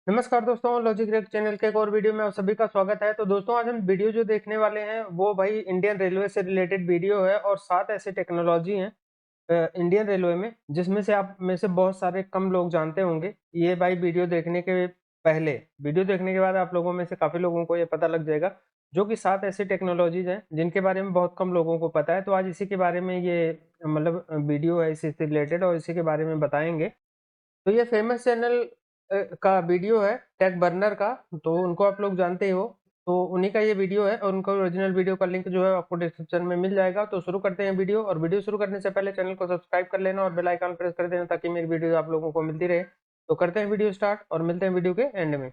नमस्कार दोस्तों, logic rake channel के एक और वीडियो में आप सभी का स्वागत है। तो दोस्तों आज हम वीडियो जो देखने वाले हैं वो भाई इंडियन रेलवे से रिलेटेड वीडियो है और 7 ऐसे टेक्नोलॉजी हैं इंडियन रेलवे में जिसमें से आप में से बहुत सारे कम लोग जानते होंगे। ये भाई वीडियो देखने के पहले, वीडियो देखने के बाद आप लोगों में से काफ़ी लोगों को ये पता लग जाएगा जो कि 7 ऐसी टेक्नोलॉजीज़ हैं जिनके बारे में बहुत कम लोगों को पता है। तो आज इसी के बारे में ये मतलब वीडियो है इसी से रिलेटेड और इसी के बारे में बताएँगे। तो ये फेमस चैनल का वीडियो है टेक बर्नर का, तो उनको आप लोग जानते ही हो। तो उन्हीं का ये वीडियो है और उनका ओरिजिनल वीडियो का लिंक जो है आपको डिस्क्रिप्शन में मिल जाएगा। तो शुरू करते हैं वीडियो, और वीडियो शुरू करने से पहले चैनल को सब्सक्राइब कर लेना और बेल आइकन प्रेस कर देना ताकि मेरी वीडियो आप लोगों को मिलती रहे। तो करते हैं वीडियो स्टार्ट और मिलते हैं वीडियो के एंड में।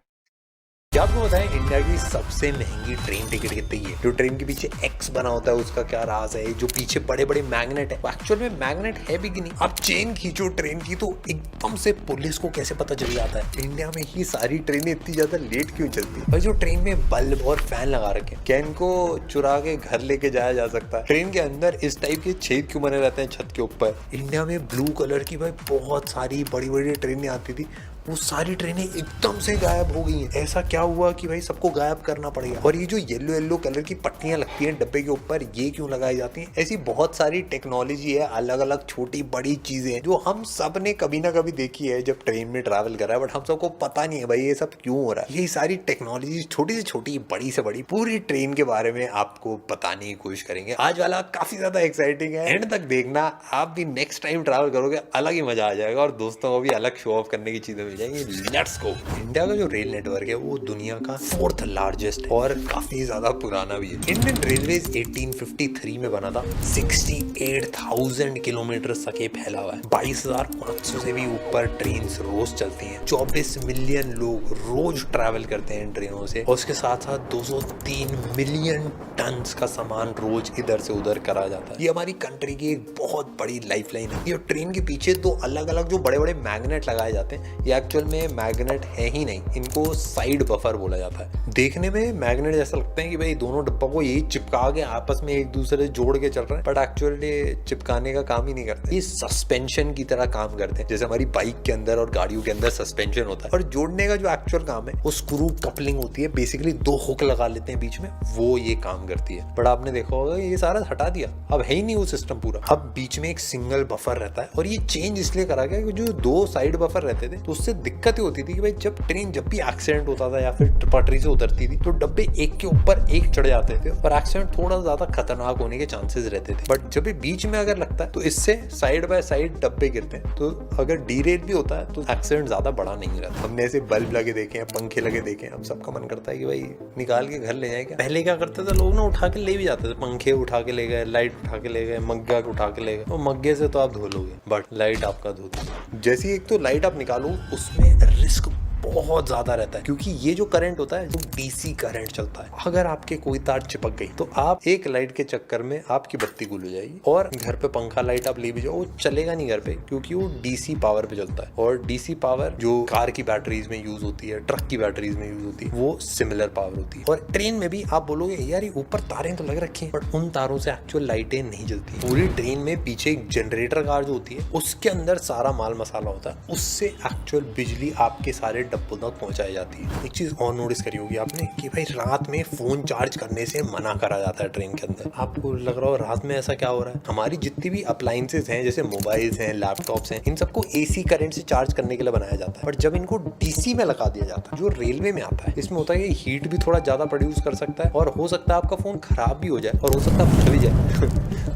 क्या आपको बताएं इंडिया की सबसे महंगी ट्रेन टिकट कितनी है? जो ट्रेन के पीछे एक्स बना होता है उसका क्या राज है? जो पीछे बड़े बड़े मैग्नेट है वो एक्चुअल में मैग्नेट है भी कि नहीं? आप चेन खींचो ट्रेन की तो एकदम से पुलिस को कैसे पता चल जाता है? इंडिया में ही सारी ट्रेनें इतनी ज्यादा लेट क्यों चलती है? और जो ट्रेन में बल्ब और फैन लगा रखे हैं, क्या इनको चुरा के घर लेके जाया जा सकता है? ट्रेन के अंदर इस टाइप के छेद क्यों बने रहते हैं छत के ऊपर? इंडिया में ब्लू कलर की भाई बहुत सारी बड़ी बड़ी ट्रेनें आती थी, वो सारी ट्रेनें एकदम से गायब हो गई हैं। ऐसा क्या हुआ कि भाई सबको गायब करना पड़ेगा? और ये जो येलो येलो कलर की पट्टियां लगती हैं डब्बे के ऊपर, ये क्यों लगाई जाती हैं? ऐसी बहुत सारी टेक्नोलॉजी है, अलग अलग छोटी बड़ी चीजें हैं जो हम सब ने कभी ना कभी देखी है जब ट्रेन में ट्रैवल करा है, बट हम सबको पता नहीं है भाई ये सब क्यों हो रहा है। ये सारी टेक्नोलॉजी छोटी से छोटी बड़ी से बड़ी पूरी ट्रेन के बारे में आपको बताने की कोशिश करेंगे। आज वाला काफी ज्यादा एक्साइटिंग है, एंड तक देखना। आप भी नेक्स्ट टाइम ट्रैवल करोगे अलग ही मजा आ जाएगा और दोस्तों को भी अलग शो ऑफ करने की चीजें जाएंगे। Let's go. इंडिया का जो रेल नेटवर्क है वो दुनिया का 4th लार्जेस्ट और काफी ज्यादा पुराना भी है। इंडियन रेलवेज 1853 में बना था। 68,000 किलोमीटर तक ये फैला हुआ है। 22,500 से भी ऊपर ट्रेन रोज चलती हैं। 24 मिलियन लोग रोज ट्रैवल करते हैं इन ट्रेनों से, और उसके साथ साथ 203 मिलियन टन का सामान रोज इधर से उधर करा जाता है। ये हमारी कंट्री की एक बहुत बड़ी लाइफलाइन है। ये ट्रेन के पीछे तो अलग अलग जो बड़े बड़े मैग्नेट लगाए जाते हैं, ये एक्चुअल में मैग्नेट है ही नहीं, इनको साइड बफर बोला जाता है। देखने में मैग्नेट जैसा लगता है कि भाई दोनों डब्बों को यही चिपका के आपस में एक दूसरे से जोड़ के चल रहे हैं, बट एक्चुअली चिपकाने का काम ही नहीं करते। ये सस्पेंशन की तरह काम करते हैं, जैसे हमारी बाइक के अंदर और गाड़ियों के अंदर सस्पेंशन होता है। और जोड़ने का जो एक्चुअल काम है वो स्क्रू कपलिंग होती है। बेसिकली 2 हुक लगा लेते हैं बीच में, वो ये काम करती है। बट आपने देखा होगा ये सारा हटा दिया, अब है ही नहीं वो सिस्टम पूरा। अब बीच में एक सिंगल बफर रहता है, और ये चेंज इसलिए करा गया कि जो 2 साइड बफर रहते थे तो उससे दिक्कत होती थी कि भाई जब ट्रेन जब भी एक्सीडेंट होता था या फिर पटरी से उतरती थी तो डब्बे एक के ऊपर एक चढ़ जाते थे और एक्सीडेंट थोड़ा ज्यादा खतरनाक होने के चांसेस रहते थे। बट जब भी बीच में अगर लगता है तो इससे साइड बाय साइड डब्बे गिरते हैं, तो अगर डीरेल भी होता है तो एक्सीडेंट ज्यादा बड़ा नहीं रहता। हमने ऐसे बल्ब लगे देखे हैं, पंखे लगे देखे हैं, अब सबका मन करता है कि भाई निकाल के घर ले जाए क्या। पहले क्या करते थे लोग ना, उठा के ले भी जाते थे, पंखे उठा के ले गए, लाइट उठा के ले गए, मग्गा उठा के ले गए। तो मग्गे से तो आप धो लोगे, बट लाइट आपका धोती। जैसी एक तो लाइट आप निकालो उसमें रिस्क बहुत ज्यादा रहता है, क्योंकि ये जो करंट होता है वो डीसी करंट चलता है। अगर आपके कोई तार चिपक गई तो आप एक लाइट के चक्कर में आपकी बत्ती गुल हो जाएगी। और घर पे पंखा लाइट आप ले भी जाओ वो चलेगा नहीं घर पे, क्योंकि वो डीसी पावर पे चलता है। और डीसी पावर जो कार की बैटरीज में यूज होती है, ट्रक की बैटरीज में यूज होती है, वो सिमिलर पावर होती है। और ट्रेन में भी आप बोलोगे यार ये ऊपर तारें तो लग रखी हैं, बट उन तारों से एक्चुअल लाइटें नहीं जलती। पूरी ट्रेन में पीछे एक जनरेटर कार जो होती है उसके अंदर सारा माल मसाला होता है, उससे एक्चुअल बिजली आपके सारे डब्बों तक पहुंचाई जाती है। एक चीज और नोटिस करी होगी आपने कि भाई रात में फोन चार्ज करने से मना करा जाता है ट्रेन के अंदर। आपको लग रहा हो रात में ऐसा क्या हो रहा है? हमारी जितनी भी अप्लायंसेस हैं, जैसे मोबाइल्स हैं, लैपटॉप्स हैं, इन सबको एसी करंट से चार्ज करने के लिए बनाया जाता है। बट जब इनको डीसी में लगा दिया जाता है, जो रेलवे में आता है, इसमें होता है कि हीट भी थोड़ा ज्यादा प्रोड्यूस कर सकता है और हो सकता है आपका फोन खराब भी हो जाए और हो सकता है फट भी जाए।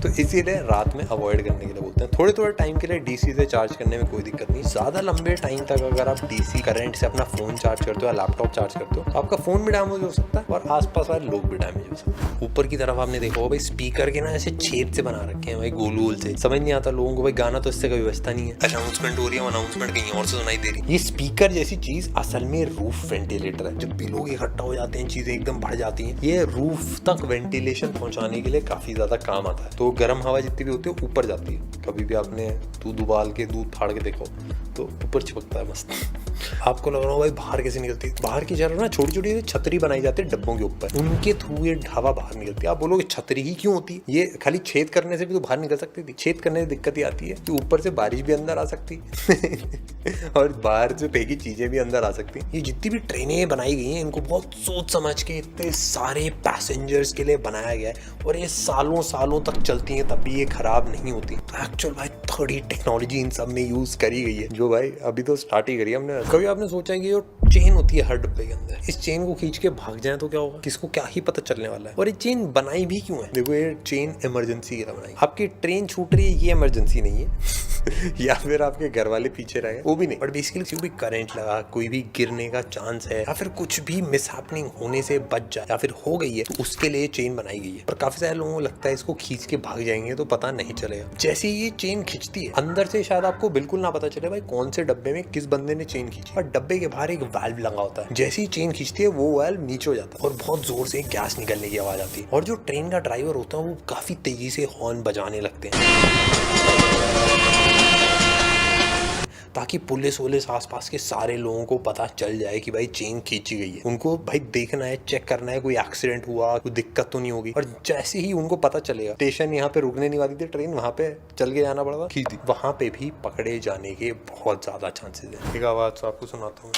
तो इसीलिए रात में अवॉइड करने के लिए बोलते हैं। थोड़े थोड़े टाइम के लिए डीसी से चार्ज करने में कोई दिक्कत नहीं। ज्यादा लंबे टाइम तक अगर आप डीसी करंट से अपना फोन चार्ज करते हो या लैपटॉप चार्ज करते हो, आपका फोन भी डैमेज हो सकता है और आसपास वाले लोग भी डैमेज हो सकते हैं। ऊपर की तरफ आपने देखा होगा भाई स्पीकर के ना ऐसे छेद से बना रखे हैं भाई, गोल गोल से। समझ नहीं आता लोगों को भाई गाना तो इससे कोई व्यवस्था नहीं है, अनाउंसमेंट हो रही है, अनाउंसमेंट कहीं और से सुनाई दे रही है। ये स्पीकर जैसी चीज असल में रूफ वेंटिलेटर है। जब भी लोग इकट्ठा हो जाते हैं चीजें एकदम बढ़ जाती हैं, ये रूफ तक वेंटिलेशन पहुंचाने के लिए काफी ज्यादा काम आता है। तो गर्म हवा जितनी भी होती है ऊपर जाती है। कभी भी आपने दूध उबाल के दूध फाड़ के देखो तो ऊपर चिपकता है मस्त। आपको लग रहा हो भाई बाहर कैसे निकलती है, बाहर की जगह ना छोटी छोटी छतरी बनाई जाती है डब्बों के ऊपर, उनके थ्रू ये हवा बाहर निकलती है। आप बोलोगे छतरी ही क्यों होती है, ये खाली छेद करने से भी तो बाहर निकल सकती थी। छेद करने से दिक्कत ही आती है कि ऊपर से बारिश भी अंदर आ सकती और बाहर से फेंकी चीजें भी अंदर आ सकती। ये जितनी भी ट्रेनें बनाई गई हैं इनको बहुत सोच समझ के इतने सारे पैसेंजर्स के लिए बनाया गया है और ये सालों सालों तक चलती हैं, तब भी ये खराब नहीं होती। तो एक्चुअल भाई थोड़ी टेक्नोलॉजी इन सब में यूज करी गई है, जो भाई अभी तो स्टार्ट ही करी है हमने। कभी आपने सोचा है कि जो चेन होती है हर डब्बे के अंदर, इस चेन को खींच के भाग जाए तो क्या होगा, किसको क्या ही पता चलने वाला है। और ये चेन बनाई भी क्यों है, देखो ये चेन इमरजेंसी की तरह बनाई। आपकी ट्रेन छूट रही है ये इमरजेंसी नहीं है या फिर आपके घर वाले पीछे रहे वो भी नहीं, बट बेसिकली कोई भी करंट लगा, कोई भी गिरने का चांस है या फिर कुछ भी मिसहैपनिंग होने से बच जाए या फिर हो गई है तो उसके लिए चेन बनाई गई है। पर काफी सारे लोगों को लगता है इसको खींच के भाग जाएंगे तो पता नहीं चलेगा। जैसे ही ये चेन खींचती है अंदर से शायद आपको बिल्कुल ना पता चले भाई कौन से डब्बे में किस बंदे ने चेन खींची, और डब्बे के बाहर एक वाल्व लगा होता है। जैसे ही चेन खींचती है वो वाल्व नीचे हो जाता है और बहुत जोर से गैस निकलने की आवाज आती है, और जो ट्रेन का ड्राइवर होता है वो काफी तेजी से हॉर्न बजाने लगते हैं ताकि पुलिस वुलिस आसपास के सारे लोगों को पता चल जाए कि भाई चेन खींची गई है। उनको भाई देखना है, चेक करना है कोई एक्सीडेंट हुआ, कोई दिक्कत तो नहीं होगी। और जैसे ही उनको पता चलेगा, स्टेशन यहाँ पे रुकने नहीं वाली थी ट्रेन, वहां पे चल के जाना पड़ता, खींच दी, वहां पे भी पकड़े जाने के बहुत ज्यादा चांसेस है। एक आवाज आपको सुनाता हूँ,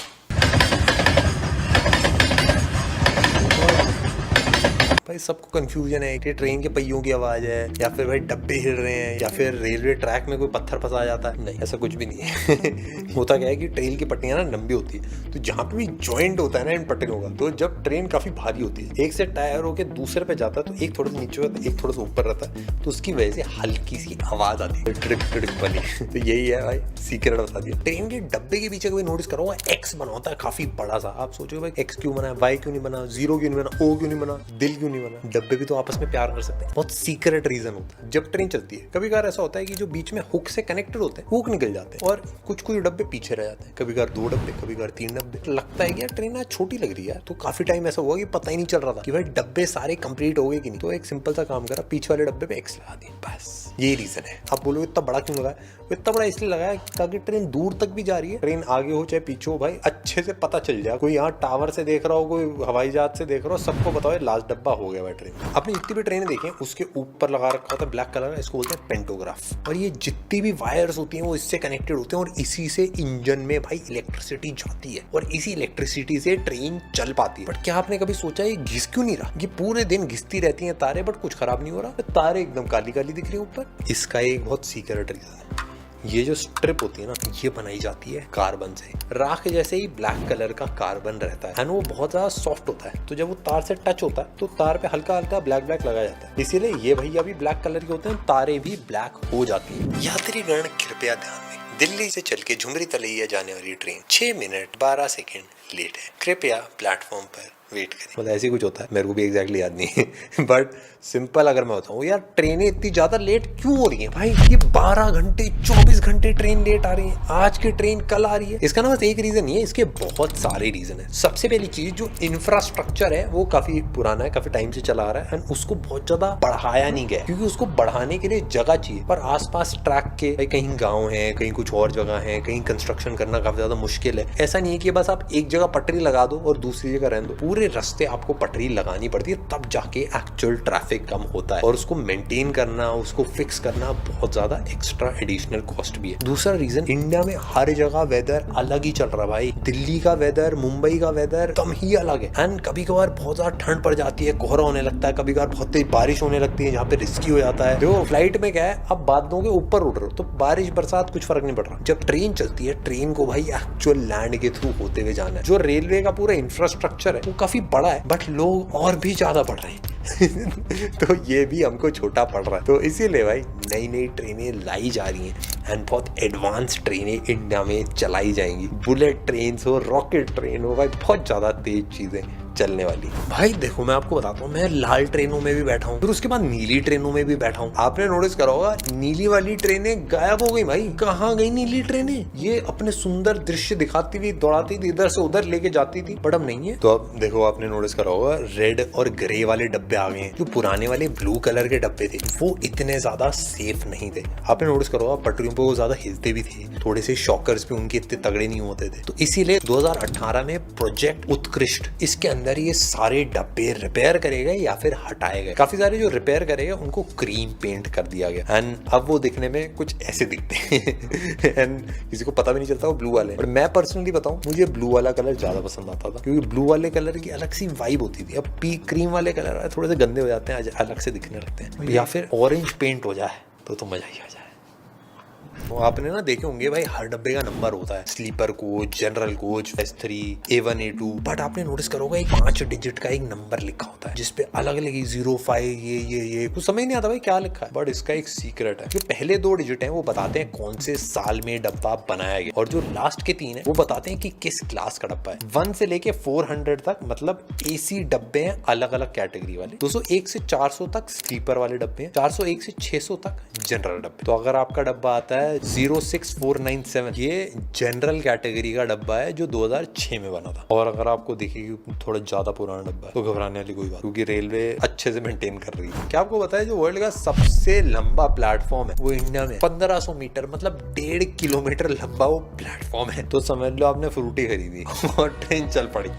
भाई सबको कंफ्यूजन है कि ट्रेन के पहियों की आवाज है या फिर भाई डब्बे हिल रहे हैं या फिर रेलवे ट्रैक में कोई पत्थर फंसा जाता है। नहीं, ऐसा कुछ भी नहीं है होता क्या है कि ट्रेन की पट्टियां ना लंबी होती है, तो जहाँ पे भी जॉइंट होता है ना इन पट्टियों का, तो जब ट्रेन काफी भारी होती है, एक से टायर होकर दूसरे पे जाता है तो एक थोड़ा सा नीचे होता है, एक थोड़ा सा ऊपर रहता है, तो उसकी वजह से हल्की सी आवाज आती है ट्रिक ट्रिक वाली तो यही है भाई सीक्रेट बता दिया। ट्रेन के डब्बे के पीछे कभी नोटिस करो एक्स बना होता है काफी बड़ा सा। आप सोचो भाई एक्स क्यों बना, वाई क्यों नहीं बना, जीरो क्यों नहीं बना, ओ क्यों नहीं बना, दिल क्यों नहीं बना। डब्बे भी तो आपस में प्यार कर सकते हैं, बहुत सीक्रेट रीजन होता है। जब ट्रेन चलती है कभी कभार ऐसा होता है कि जो बीच में हुक से कनेक्टेड होते हैं हुक निकल जाते हैं और कुछ डब्बे पीछे रह जाते हैं, कभी कभार 2 डब्बे, कभी कभार 3 डब्बे। लगता है कि यार ट्रेन आज छोटी लग रही है, तो काफी टाइम ऐसा हुआ कि पता ही नहीं चल रहा था कि भाई डब्बे सारे कंप्लीट हो गए कि नहीं। तो एक सिंपल सा काम करा, पीछे वाले डब्बे पे एक्स लगा दिया, बस ये रीजन है। आप बोलो इतना बड़ा क्यों लगाया, इतना बड़ा इसलिए लगाया ताकि ट्रेन दूर तक भी जा रही है, ट्रेन आगे हो चाहे पीछे हो भाई अच्छे से पता चल जाए। कोई यहाँ टावर से देख रहा हो, कोई हवाई जहाज से देख रहा हो, सबको बताओ लास्ट डब्बा हो गया भाई ट्रेन। आपने जितनी भी ट्रेनें देखी उसके ऊपर लगा रखा होता है ब्लैक कलर का, इसको बोलते हैं पेंटोग्राफ। और ये जितनी भी वायर्स होती हैं वो इससे कनेक्टेड होते हैं और इसी से इंजन में भाई इलेक्ट्रिसिटी जाती है और इसी इलेक्ट्रिसिटी से ट्रेन चल पाती है। बट क्या आपने कभी सोचा ये घिस क्यों नहीं रहा, ये पूरे दिन घिसती रहती हैं तारे बट कुछ खराब नहीं हो रहा, तारे एकदम काली काली दिख रही है ऊपर। इसका एक बहुत सीक्रेट रीजन है, ये जो स्ट्रिप होती है ना ये बनाई जाती है कार्बन से। राख जैसे ही ब्लैक कलर का कार्बन रहता है एंड वो बहुत ज्यादा सॉफ्ट होता है, तो जब वो तार से टच होता है तो तार पे हल्का हल्का ब्लैक ब्लैक लगाया जाता है, इसीलिए ये भैया भी ब्लैक कलर के होते हैं, तारे भी ब्लैक हो जाती है। यात्रीगण कृपया ध्यान दें, दिल्ली से चल के झुमरी तलैया जाने वाली ट्रेन 6 मिनट 12 सेकेंड लेट है, कृपया प्लेटफॉर्म पर वेट करें। मतलब ऐसे कुछ होता है, मेरे को भी एग्जैक्टली याद नहीं है बट सिंपल अगर मैं बताऊँ यार ट्रेनें इतनी ज्यादा लेट क्यों हो रही हैं भाई, ये 12 घंटे 24 घंटे ट्रेन लेट आ रही है, आज की ट्रेन कल आ रही है। इसका ना बस एक रीजन नहीं है, इसके बहुत सारे रीजन है। सबसे पहली चीज जो इंफ्रास्ट्रक्चर है वो काफी पुराना है, काफी टाइम से चला आ रहा है एंड उसको बहुत ज्यादा बढ़ाया नहीं गया, क्योंकि उसको बढ़ाने के लिए जगह चाहिए। पर आसपास ट्रैक के कहीं गाँव है, कहीं कुछ और जगह है, कहीं कंस्ट्रक्शन करना काफी ज्यादा मुश्किल है। ऐसा नहीं है कि बस आप एक जगह पटरी लगा दो और दूसरी जगह रहने दो, पूरे रास्ते आपको पटरी लगानी पड़ती है, तब जाके एक्चुअल ट्रैफिक कम होता है और उसको मेंटेन करना, उसको फिक्स करना बहुत ज्यादा एक्स्ट्रा एडिशनल कॉस्ट भी है। दूसरा रीजन, इंडिया में हर जगह वेदर अलग ही चल रहा है भाई, दिल्ली का वेदर, मुंबई का वेदर कम ही अलग है एंड कभी कभार बहुत ज्यादा ठंड पड़ जाती है, कोहरा होने लगता है, कभी कभार बहुत तेज बारिश होने लगती है जहाँ पे रिस्की हो जाता है। देखो फ्लाइट में क्या है, आप बादलों के ऊपर उड़ रहे हो तो बारिश बरसात कुछ फर्क नहीं पड़ रहा। जब ट्रेन चलती है, ट्रेन को भाई एक्चुअल लैंड के थ्रू होते हुए जाना है। जो रेलवे का पूरा इंफ्रास्ट्रक्चर है वो काफी बड़ा है बट लोग और भी ज्यादा बढ़ रहे हैं तो ये भी हमको छोटा पड़ रहा है। तो इसीलिए भाई नई नई ट्रेनें लाई जा रही हैं एंड बहुत एडवांस ट्रेनें इंडिया में चलाई जाएंगी। बुलेट ट्रेन हो, रॉकेट ट्रेन हो, भाई बहुत ज्यादा तेज चीजें चलने वाली। भाई देखो मैं आपको बताता हूँ, मैं लाल ट्रेनों में भी बैठा हूँ, फिर उसके बाद नीली ट्रेनों में भी बैठा हूँ। आपने नोटिस करा होगा नीली वाली ट्रेनें गायब हो गई। भाई कहाँ गई नीली ट्रेनें? ये अपने सुंदर दृश्य दिखाती हुई दौड़ाती थी, इधर से उधर लेके जाती थी, बट अब नहीं है। तो अब देखो आपने नोटिस करा होगा रेड और ग्रे वाले डब्बे आ गए हैं। जो पुराने वाले ब्लू कलर के डब्बे थे वो इतने ज्यादा सेफ नहीं थे। आपने नोटिस करा होगा पटरियों पे वो ज्यादा हिलते भी थे, थोड़े से शॉकर्स भी उनके इतने तगड़े नहीं होते थे। तो इसीलिए 2018 में प्रोजेक्ट उत्कृष्ट, इसके अंदर ये सारे डब्बे रिपेयर करे गए या फिर हटाए गए। काफी सारे जो रिपेयर करे गए उनको क्रीम पेंट कर दिया गया एंड अब वो दिखने में कुछ ऐसे दिखते हैं एंड किसी को पता भी नहीं चलता वो ब्लू वाले। और मैं पर्सनली बताऊं, मुझे ब्लू वाला कलर ज्यादा पसंद आता था, क्योंकि ब्लू वाले कलर की अलग सी वाइब होती थी। अब क्रीम वाले कलर थोड़े से गंदे हो जाते हैं, अलग से दिखने लगते हैं। या फिर ऑरेंज पेंट हो जाए तो मजा ही आ जाए। तो आपने ना देखे होंगे भाई हर डब्बे का नंबर होता है, sleeper coach, general coach, S3, A1, A2, but आपने नोटिस करोगे एक 5 डिजिट का एक नंबर लिखा होता है जिसपे अलग अलग 05 ये कुछ समझ नहीं आता भाई क्या लिखा है, बट इसका एक सीक्रेट है। जो पहले 2 डिजिट हैं वो बताते हैं कौन से साल में डब्बा बनाया गया, और जो लास्ट के 3 है वो बताते हैं कि किस क्लास का डब्बा है। 1 से लेके 400 तक मतलब AC डब्बे हैं, अलग अलग कैटेगरी वाले। 201 से 400 तक स्लीपर वाले डब्बे हैं, 401 से 600 तक जनरल डब्बे। तो अगर आपका डब्बा आता है 06497, ये जनरल कैटेगरी का डब्बा है जो 2006 में बना था। और अगर आपको दिखेगी थोड़ा ज्यादा पुराना डब्बा है तो घबराने वाली कोई बात, क्योंकि रेलवे अच्छे से मेंटेन कर रही है। क्या आपको पता है जो वर्ल्ड का सबसे लंबा प्लेटफॉर्म है वो इंडिया में 1500 मीटर मतलब 1.5 किलोमीटर लंबा वो प्लेटफॉर्म है। तो समझ लो आपने फ्रूटी खरीदी और ट्रेन चल पड़ी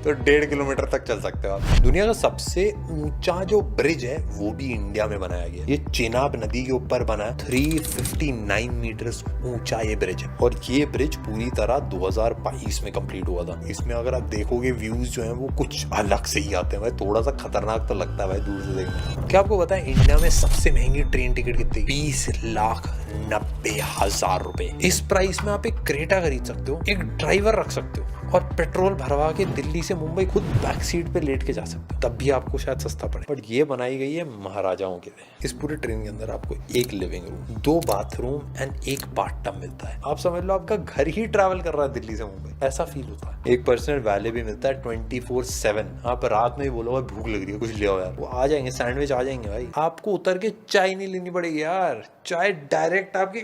तो 1.5 किलोमीटर तक चल सकते हो आप। दुनिया का सबसे ऊंचा जो ब्रिज है वो भी इंडिया में बनाया गया। ये चेनाब नदी के ऊपर बना है, 359 मीटर ऊंचा ये ब्रिज है। और ये ब्रिज पूरी तरह 2022 में कंप्लीट हुआ था। इसमें अगर आप देखोगे व्यूज जो है वो कुछ अलग से ही आते हैं भाई, थोड़ा सा खतरनाक तो लगता है भाई दूर से देखने। क्या आपको पता है इंडिया में सबसे महंगी ट्रेन टिकट कितनी? 20,90,000 रुपए। इस प्राइस में आप एक क्रेटा खरीद सकते हो, एक ड्राइवर रख सकते हो और पेट्रोल भरवा के दिल्ली से मुंबई खुद बैक सीट पे लेट के जा सकते हो, तब भी आपको शायद सस्ता पड़े। बट ये बनाई गई है महाराजाओं के लिए। इस पूरे ट्रेन के अंदर आपको एक लिविंग रूम, 2 बाथरूम एंड एक बाथटब मिलता है। आप समझ लो आपका घर ही ट्रैवल कर रहा है दिल्ली से मुंबई, ऐसा फील होता है। एक पर्सनल वैले भी मिलता है 24/7। आप रात में भी बोलो भूख लग रही है कुछ ले आओ यार, वो आ जाएंगे, सैंडविच आ जाएंगे भाई। आपको उतर के चाय नहीं लेनी पड़ेगी यार, चाय डायरेक्ट आपकी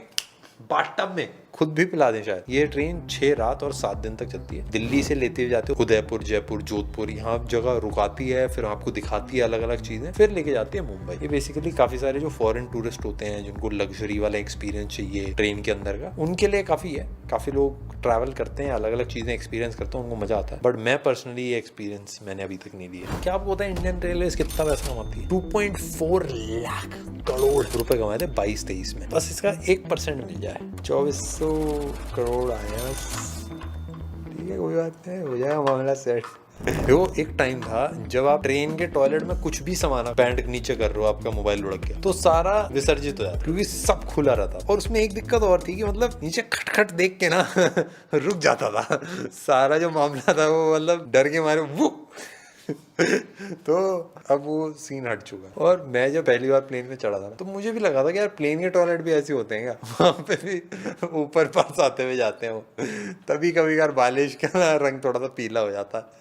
बाथटब में खुद भी पिला दें शायद। ये ट्रेन 6 रात और 7 दिन तक चलती है। दिल्ली से लेते हुए जाते हो उदयपुर, जयपुर, जोधपुर, यहाँ जगह रुकाती है, फिर आपको दिखाती है अलग अलग चीजें, फिर लेके जाती है मुंबई। ये बेसिकली काफी सारे जो फॉरेन टूरिस्ट होते हैं जिनको लग्जरी वाला एक्सपीरियंस चाहिए ट्रेन के अंदर का, उनके लिए काफी है। काफी लोग ट्रैवल करते हैं, अलग अलग चीजें एक्सपीरियंस करते हैं, उनको मजा आता है। बट मैं पर्सनली ये एक्सपीरियंस मैंने अभी तक नहीं लिया। क्या आपको पता है इंडियन रेलवे कितना पैसा कमाती है? 2.4 लाख करोड़ रुपए कमाए थे 22-23 में। बस इसका 1% मिल जाए 2400 करोड़ आया, ठीक है कोई बात नहीं, हो जाएगा मामला सेट। वो एक टाइम था जब आप ट्रेन के टॉयलेट में कुछ भी सामान पैंट नीचे कर रहे हो, आपका मोबाइल लुढ़क गया तो सारा विसर्जित हो जाता, क्योंकि सब खुला रहता। और उसमें एक दिक्कत और थी कि मतलब नीचे खटखट देख के ना रुक जाता था सारा जो मामला था वो, मतलब डर के मारे वो तो अब वो सीन हट चुका है। और मैं जब पहली बार प्लेन में चढ़ा था तो मुझे भी लगा था कि यार प्लेन के टॉयलेट भी ऐसे होते हैं क्या, वहाँ पे भी ऊपर पास आते हुए जाते हैं वो, तभी कभी यार बालिश का रंग थोड़ा सा पीला हो जाता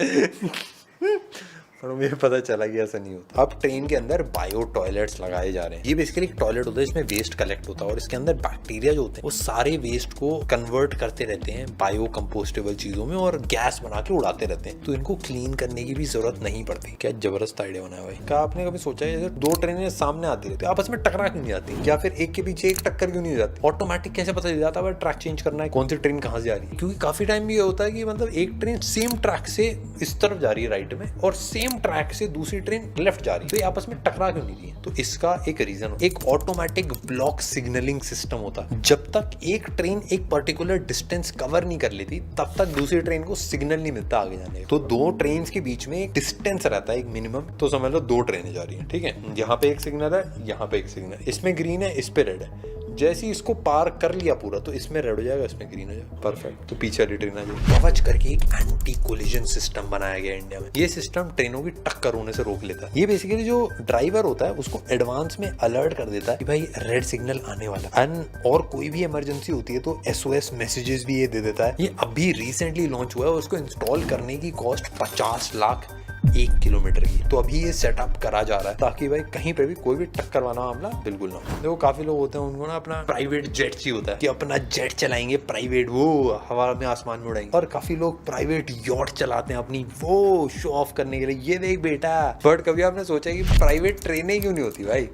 और मुझे पता चला कि ऐसा नहीं होता। अब ट्रेन के अंदर बायो टॉयलेट्स लगाए जा रहे हैं। ये बेसिकली एक टॉयलेट होता है जिसमें वेस्ट कलेक्ट होता है और इसके अंदर बैक्टीरिया जो होते हैं वो सारे वेस्ट को कन्वर्ट करते रहते हैं बायो कंपोस्टेबल चीजों में और गैस बना के उड़ाते रहते हैं, तो इनको क्लीन करने की भी जरूरत नहीं पड़ती। क्या जबरदस्त आइडिया बनाया भाई। क्या आपने कभी सोचा है जैसे 2 ट्रेनें सामने आती रहती है आपस में टकरा क्यों नहीं जाती, या फिर एक के पीछे एक टक्कर क्यों नहीं हो जाती? ऑटोमेटिक कैसे पता चल जाता है ट्रैक चेंज करना है, कौन सी ट्रेन कहाँ से जा रही है? क्योंकि काफी टाइम भी ये होता है कि मतलब एक ट्रेन सेम ट्रैक से इस तरफ जा रही है राइट में और सेम ट्रैक से दूसरी ट्रेन लेफ्ट जा रही है, तो ये आपस में टकरा क्यों नहीं रही है? तो इसका एक रीजन, एक ऑटोमेटिक ब्लॉक सिग्नलिंग सिस्टम होता है। जब तक एक ट्रेन एक पर्टिकुलर डिस्टेंस कवर नहीं कर लेती तब तक दूसरी ट्रेन को सिग्नल नहीं मिलता आगे जाने का। तो 2 ट्रेन के बीच में एक डिस्टेंस रहता है एक मिनिमम, तो समझ लो 2 ट्रेनें जा रही है, ठीक है, यहाँ पे एक सिग्नल है, यहाँ पे एक सिग्नल, इसमें ग्रीन है, इस पे रेड है। जैसे ही इसको पार कर लिया पूरा तो इसमें रेड हो जाएगा, इसमें ग्रीन हो जाएगा, परफेक्ट। तो पीछे वाली ट्रेन आ जाएगी। कवच करके एक एंटी कोलिजन सिस्टम बनाया गया इंडिया में। ये सिस्टम ट्रेनों की टक्कर होने से रोक लेता है। ये बेसिकली जो ड्राइवर होता है उसको एडवांस में अलर्ट कर देता है कि भाई रेड सिग्नल आने वाला है, और कोई भी इमरजेंसी होती है तो SOS मैसेजेस भी ये दे देता है। ये अभी रिसेंटली लॉन्च हुआ है, उसको इंस्टॉल करने की कॉस्ट 50 लाख 1 किलोमीटर की। तो अभी ये सेटअप करा जा रहा है ताकि भाई कहीं पे भी कोई भी टक्कर वाला मामला बिल्कुल ना हो। देखो काफी लोग होते हैं उनको ना अपना प्राइवेट जेट चाहिए होता है कि अपना जेट चलाएंगे प्राइवेट, वो हवा में आसमान में उड़ाएंगे। और काफी लोग प्राइवेट यॉट चलाते हैं अपनी वो शो ऑफ करने के लिए, ये देख बेटा। बट कभी आपने सोचा कि प्राइवेट ट्रेनें क्यों नहीं होती भाई?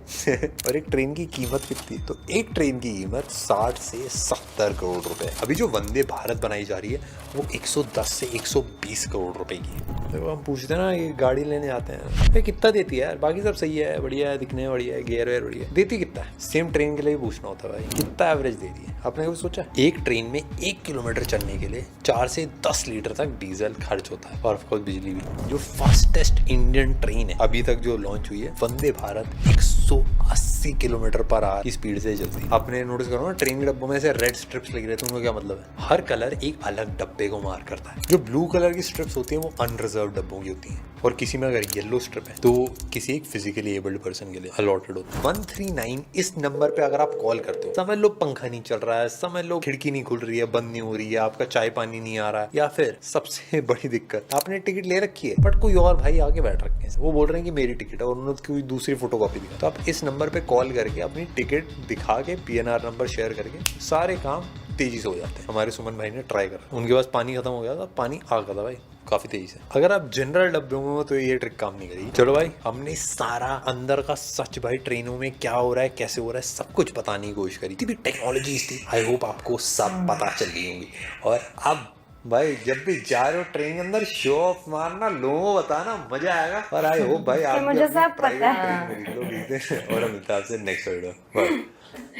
और एक ट्रेन की कीमत कितनी? तो एक ट्रेन की कीमत 60 से 70 करोड़ रुपए। अभी जो वंदे भारत बनाई जा रही है वो 110 से 120 करोड़ रुपए की है। तो हम पूछते हैं ना ये गाड़ी लेने आते हैं भाई कितना देती है यार? बाकी सब सही है, बढ़िया है, दिखने में बढ़िया है, गेयर वेयर बढ़िया है, देती कितना है? सेम ट्रेन के लिए पूछना होता है भाई कितना एवरेज दे रही है। आपने कभी सोचा? एक ट्रेन में 1 किलोमीटर चलने के लिए 4 से 10 लीटर तक डीजल खर्च होता है और ऑफकोर्स बिजली भी। जो फास्टेस्ट इंडियन ट्रेन है अभी तक जो लॉन्च हुई है, Vande Bharat, 180 kilometre per hour की स्पीड से चलती है। आपने नोटिस करो ना ट्रेन के डब्बों में से रेड स्ट्रिप्स लगी रहती है, उनका क्या मतलब है? हर कलर एक अलग डब्बे को मार करता है। जो ब्लू कलर की स्ट्रिप्स होती हैं वो अनरिजर्व डब्बों की होती हैं, और किसी में अगर येलो स्ट्रिप है तो किसी एक फिजिकली एबल्ड पर्सन के लिए अलॉटेड होता है। 139 इस नंबर पे अगर आप कॉल करते हो, समझ लो पंखा नहीं चल रहा है, समझ लो खिड़की नहीं खुल रही है, बंद नहीं हो रही है, आपका चाय पानी नहीं आ रहा है, या फिर सबसे बड़ी दिक्कत आपने टिकट ले रखी है बट कोई और भाई आगे बैठ रखे हैं, वो बोल रहे हैं कि मेरी टिकट है और उन्होंने कोई दूसरी फोटोकॉपी दिखा, तो आप इस नंबर पे कॉल करके अपनी टिकट दिखा के PNR नंबर शेयर करके सारे काम तेजी से हो जाते हैं। हमारे सुमन भाई ने ट्राई करा, उनके पास पानी खत्म हो गया था, पानी आ गया था भाई काफी तेजी से। अगर आप जनरल डब्बों में हो तो ये ट्रिक काम नहीं करेगी। चलो भाई हमने सारा अंदर का सच भाई ट्रेनों में क्या हो रहा है, कैसे हो रहा है, सब कुछ बताने की कोशिश करी थी। टेक्नोलॉजी थी, आई होप आपको सब पता चल गई होंगी। और अब भाई जब भी जा रहे हो ट्रेन के अंदर शो ऑफ मारना, लोगों को बताना, मजा आएगा। और आई होप भाई आप मुझे सब पता है। और हम मिलते हैं आपसे नेक्स्ट वीडियो।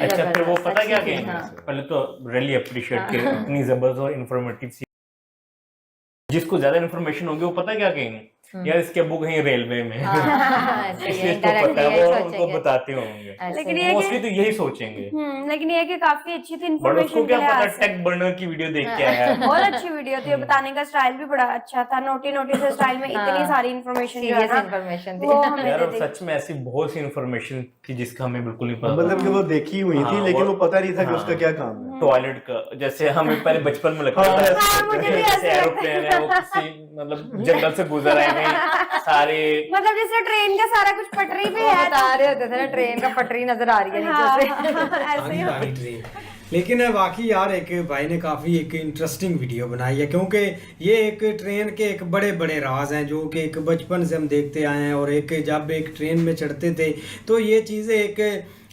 अच्छा फिर वो पता क्या कहेंगे? पहले तो रियली अप्रिशिएट के इतनी जबरदस्त और इन्फॉर्मेटिव सी, जिसको ज्यादा इन्फॉर्मेशन होगी वो पता क्या कहेंगे, यार इसके बुक कहीं रेलवे में इसलिए इसको पता है, वो उनको बताते होंगे, लेकिन ये मोस्टली तो यही सोचेंगे। लेकिन ये कि काफी अच्छी थी बट इन्फॉर्मेशन उसको के क्या लिहाज पता से। टेक बर्नर की वीडियो देख के आया है। बहुत अच्छी वीडियो थी, बताने का स्टाइल भी बड़ा अच्छा था, नोटी से स्टाइल में इतनी सारी इन्फॉर्मेशन जो है ना इन्फॉर्मेशन वो हमें यार दे और दी। सच में ऐसी बहुत सी इन्फॉर्मेशन थी जिसका हमें बिल्कुल नहीं पता। मतलब कि वो देखी हुई थी लेकिन वो पता नहीं था कि उसका क्या काम है। टॉयलेट का जैसे हमें पहले बचपन में लगता था मुझे भी जैसे ऐसे लगता एरोप्लेन है वो किसी मतलब जंगल से गुजर आए हैं सारे, मतलब जैसे ट्रेन का सारा कुछ पटरी पे है बता रहे होते थे ना ट्रेन का पटरी नजर आ रही है नीचे से। ऐसे ही आनी ट्रेन। लेकिन वाकई यार एक भाई ने काफ़ी एक इंटरेस्टिंग वीडियो बनाई है, क्योंकि ये एक ट्रेन के एक बड़े बड़े राज हैं जो कि एक बचपन से हम देखते आए हैं। और एक जब एक ट्रेन में चढ़ते थे तो ये चीज़ें एक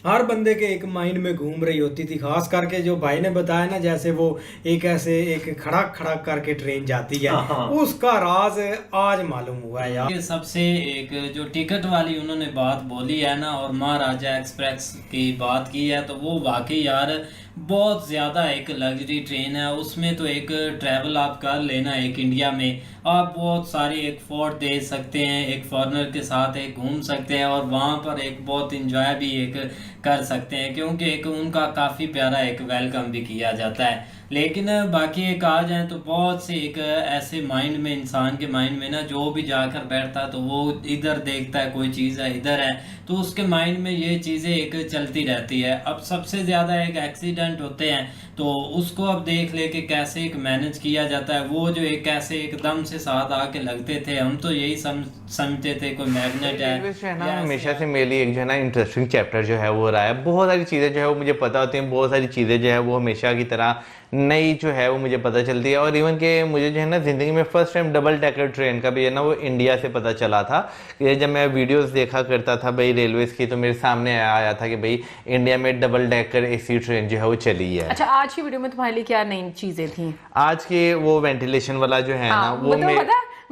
हर बंदे के एक माइंड में घूम रही होती थी। खास करके जो भाई ने बताया ना, जैसे वो एक ऐसे एक खड़क खड़क करके ट्रेन जाती है, उसका राज आज मालूम हुआ है यार। सबसे एक जो टिकट वाली उन्होंने बात बोली है ना और महाराजा एक्सप्रेस की बात की है, तो वो वाकई यार बहुत ज़्यादा एक लग्जरी ट्रेन है। उसमें तो एक ट्रैवल आप कर लेना, एक इंडिया में आप बहुत सारी एक फोर्ट दे सकते हैं, एक फॉरेनर के साथ एक घूम सकते हैं और वहाँ पर एक बहुत इंजॉय भी एक कर सकते हैं, क्योंकि एक उनका काफ़ी प्यारा एक वेलकम भी किया जाता है। लेकिन बाकी एक आ जाए तो बहुत से एक ऐसे माइंड में, इंसान के माइंड में ना, जो भी जाकर बैठता है तो वो इधर देखता है कोई चीज़ है इधर है, तो उसके माइंड में ये चीज़ें एक चलती रहती है। अब सबसे ज़्यादा एक एक्सीडेंट होते हैं तो उसको अब देख ले कि कैसे एक मैनेज किया जाता है। वो जो एक कैसे एकदम से साथ आके लगते थे, हम तो यही समझते थे कोई मैग्नेट है ना। हमेशा से मेरे लिए एक जो है ना इंटरेस्टिंग चैप्टर जो है वो रहा है। बहुत सारी चीज़ें जो है वो मुझे पता होती हैं, बहुत सारी चीज़ें जो है वो हमेशा की तरह नई जो है वो मुझे पता चलती है। और इवन के मुझे जो है ना ज़िंदगी में first time double decker train का भी है ना वो इंडिया से पता चला था। कि जब मैं वीडियोस देखा करता था भाई रेलवेज की, तो मेरे सामने आया था कि भाई इंडिया में डबल डेकर AC ट्रेन जो है वो चली है। अच्छा आज की वीडियो में तुम्हारे लिए क्या नई चीजें थी? आज के वो वेंटिलेशन वाला जो है ना वो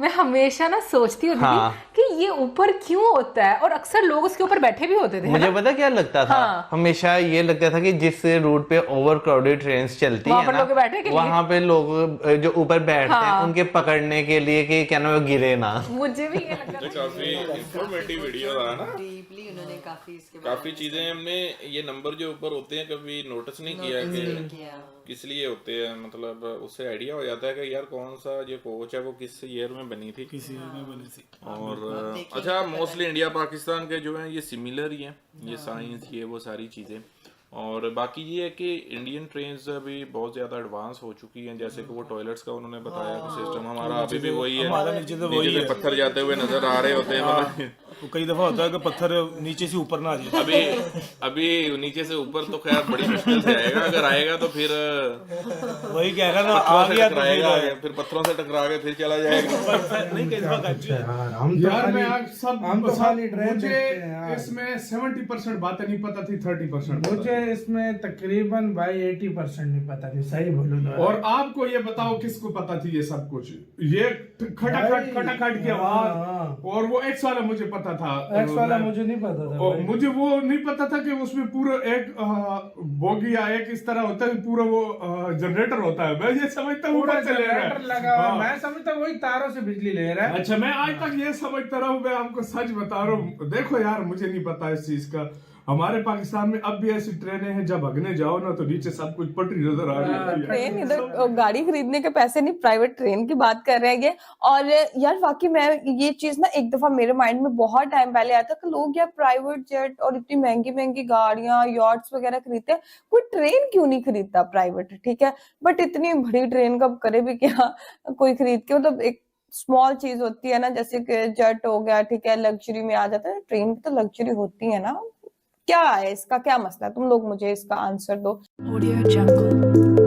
मैं हमेशा ना सोचती होती थी कि ये ऊपर क्यों होता है, और अक्सर लोग उसके ऊपर बैठे भी होते थे। मुझे पता क्या लगता था, हमेशा ये लगता था कि जिस रूट पे ओवर क्राउडेड ट्रेन चलती है ना, वहाँ पे लोग जो ऊपर बैठते हैं उनके पकड़ने के लिए कि क्या ना वो गिरे ना। मुझे भी ये लगता था। काफी इंफॉर्मेटिव वीडियो था ना, डीपली उन्होंने काफी चीजें हमने ये नंबर जो ऊपर होते हैं कभी नोटिस नहीं किया कि किस लिए होते हैं। मतलब उससे आइडिया हो जाता है कि यार कौन सा जो कोच है वो किस ईयर में बनी थी, किस ईयर में बनी थी। और अच्छा मोस्टली इंडिया पाकिस्तान के जो है ये सिमिलर ही हैं, ये साइंस ये वो सारी चीजें। और बाकी ये है कि इंडियन ट्रेन्स अभी बहुत ज़्यादा एडवांस हो चुकी हैं, जैसे कि वो टॉयलेट्स का उन्होंने बताया कि सिस्टम हमारा अभी भी वही है, हमारा नीचे तो वही नीचे से है। पत्थर जाते हुए नजर आ रहे होते हैं मतलब तो कई दफा होता है कि पत्थर नीचे से ऊपर ना आ जाए। अभी नीचे से ऊपर तो खैर बड़ी मुश्किल से आएगा, अगर आएगा तो फिर वही कह रहा ना, पत्थरों आ से गया तो टकराएगा, फिर फिर पत्थरों से टकरा के फिर चला जाएगा। नहीं कई दफा यार मैं आज सब मुझे इसमें 70% बातें नहीं पता थी, 30% मुझे इसमें तकरीबन भाई 80% नहीं पता थी, सही बोलूं तो। और आपको ये बताओ किसको पता थी ये सब कुछ, ये खटाखट की आवाज, और वो एक्स वाला मुझे पता था, एक्स वाला मुझे नहीं पता था और मुझे वो नहीं पता था कि उसमें पूरा एक बोगी या एक इस तरह होता है, पूरा वो जनरेटर होता है, मैं ये समझता हूँ ऊपर से ले रहा है, लगा हुआ है। मैं समझता हूँ वही तारों से बिजली ले रहा है। अच्छा, मैं आज तक ये समझता रहा हूँ, मैं आपको सच बता रहा हूँ। देखो यार, मुझे नहीं पता इस चीज का। हमारे पाकिस्तान में अब भी ऐसी ट्रेनें हैं, जब भगने जाओ ना तो नीचे सब कुछ पटरी नजर आ रही है। ट्रेन इधर गाड़ी खरीदने के पैसे नहीं, प्राइवेट ट्रेन की बात कर रहे हैं। और यार वाकई मैं ये चीज ना एक दफा मेरे माइंड में बहुत टाइम पहले आया था कि लोग यार प्राइवेट जेट और इतनी महंगी महंगी गाड़ियां, यॉट्स वगैरह खरीदते हैं, कोई ट्रेन क्यों नहीं खरीदता प्राइवेट, ठीक है, बट इतनी बड़ी ट्रेन का करे भी क्या कोई खरीद के, मतलब एक स्मॉल चीज होती है ना, जैसे कि जेट हो गया, ठीक है, लग्जरी में आ जाता है, ट्रेन की तो लग्जरी होती है ना। क्या है इसका क्या मसला है, तुम लोग मुझे इसका आंसर दो। Audio Jungle।